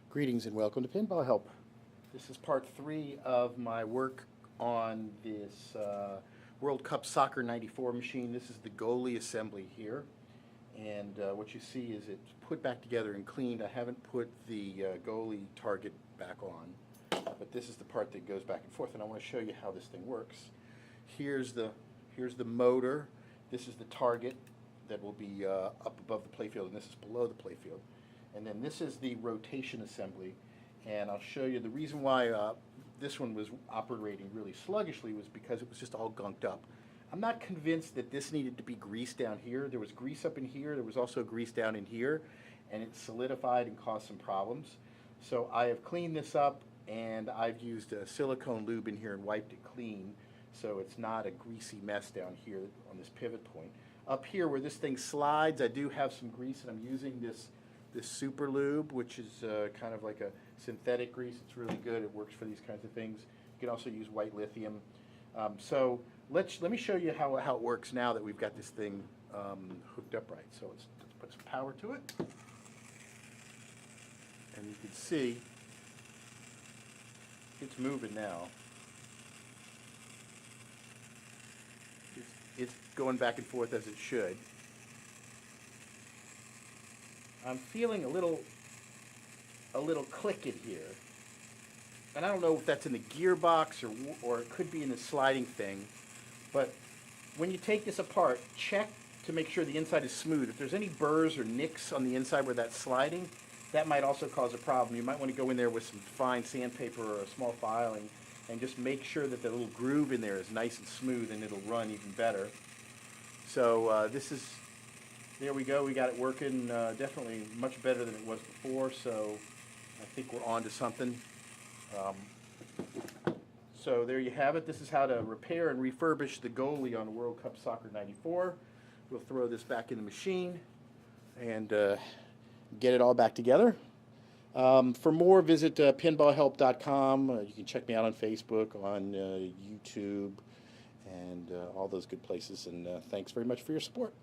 Greetings and welcome to Pinball Help. This is part 3 of my work on this World Cup Soccer 94 machine. This is the Goalie assembly here, and what you see is it's put back together and cleaned. I haven't put the Goalie target back on, but this is the part that goes back and forth, and I want to show you how this thing works. Here's the motor. This is the target that will be up above the playfield, and this is below the playfield. And then this is the rotation assembly, and I'll show you the reason why this one was operating really sluggishly was because it was just all gunked up. I'm not convinced that this needed to be greased down here. There was grease up in here, there was also grease down in here, and it solidified and caused some problems. So I have cleaned this up, and I've used a silicone lube in here and wiped it clean so it's not a greasy mess down here on this pivot point. Up here where this thing slides, I do have some grease, and I'm using this super lube, which is kind of like a synthetic grease. It's really good. It works for these kinds of things. You can also use white lithium. So let me show you how it works now that we've got this thing hooked up right. So let's put some power to it. And you can see it's moving now. It's going back and forth as it should. I'm feeling a little click in here, and I don't know if that's in the gearbox or it could be in the sliding thing, but when you take this apart, check to make sure the inside is smooth. If there's any burrs or nicks on the inside where that's sliding, that might also cause a problem. You might want to go in there with some fine sandpaper or a small file and just make sure that the little groove in there is nice and smooth, and it'll run even better. So there we go. We got it working definitely much better than it was before, so I think we're on to something. So there you have it. This is how to repair and refurbish the Goalie on World Cup Soccer 94. We'll throw this back in the machine and get it all back together. For more, visit PinballHelp.com. You can check me out on Facebook, on YouTube, and all those good places. And thanks very much for your support.